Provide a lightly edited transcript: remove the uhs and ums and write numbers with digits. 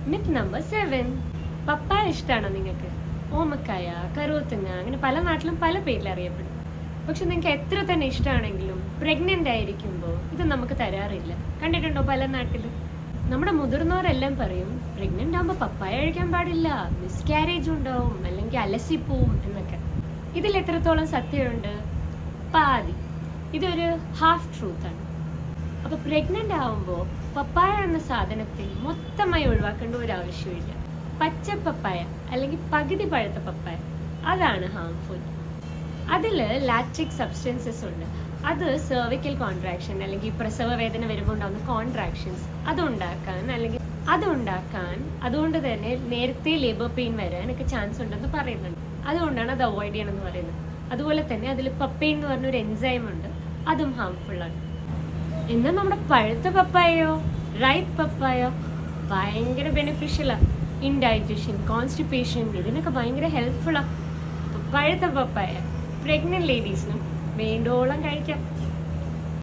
Myth number 7. പപ്പായ ഇഷ്ടമാണോ നിങ്ങൾക്ക്? ഓമക്കായ, കറുവത്തുങ്ങ, അങ്ങനെ പല നാട്ടിലും പല പേരിൽ അറിയപ്പെടും. പക്ഷെ നിങ്ങൾക്ക് എത്ര തന്നെ ഇഷ്ടമാണെങ്കിലും പ്രഗ്നൻ്റ് ആയിരിക്കുമ്പോൾ ഇത് നമുക്ക് തരാറില്ല. കണ്ടിട്ടുണ്ടോ പല നാട്ടിൽ? നമ്മുടെ മുതിർന്നവരെല്ലാം പറയും പ്രഗ്നൻ്റ് ആകുമ്പോൾ പപ്പായ കഴിക്കാൻ പാടില്ല, മിസ്കാരേജ് ഉണ്ടാവും, അല്ലെങ്കിൽ അലസിപ്പോവും എന്നൊക്കെ. ഇതിൽ എത്രത്തോളം സത്യമുണ്ട്? പാതി. ഇതൊരു ഹാഫ് ട്രൂത്താണ്. അപ്പോൾ പ്രഗ്നൻ്റ് ആവുമ്പോൾ പപ്പായ എന്ന സാധനത്തെ മൊത്തമായി ഒഴിവാക്കേണ്ട ഒരു ആവശ്യമില്ല. പച്ച പപ്പായ അല്ലെങ്കിൽ പകുതി പഴുത്ത പപ്പായ അതാണ് ഹാംഫുൾ. അതിൽ ലാക്റ്റിക് സബ്സ്റ്റൻസസ് ഉണ്ട്. അത് സെർവിക്കൽ കോൺട്രാക്ഷൻ അല്ലെങ്കിൽ പ്രസവ വേദന വരുമ്പോൾ ഉണ്ടാകുന്ന കോൺട്രാക്ഷൻസ് അതുണ്ടാക്കാൻ അതുകൊണ്ട് തന്നെ നേരത്തെ ലേബർ പെയിൻ വരാനൊക്കെ ചാൻസ് ഉണ്ടെന്ന് പറയുന്നുണ്ട്. അതുകൊണ്ടാണ് അത് അവോയ്ഡ് ചെയ്യണമെന്ന് പറയുന്നത്. അതുപോലെ തന്നെ അതിൽ പപ്പൈൻ എന്ന് പറഞ്ഞൊരു എൻസൈം ഉണ്ട്, അതും ഹാംഫുള്ളാണ്. എന്നാൽ നമ്മുടെ പഴുത്ത പപ്പായയോ റൈപ്പ് പപ്പായോ ഭയങ്കര ബെനിഫിഷ്യലാണ്. ഇൻഡൈജഷൻ, കോൺസ്റ്റിപ്പേഷൻ ഇതിനൊക്കെ ഭയങ്കര ഹെൽപ്ഫുള്ളാണ്. പഴുത്ത പപ്പായ പ്രഗ്നന്റ് ലേഡീസിനും വേണ്ടോളം കഴിക്കാം.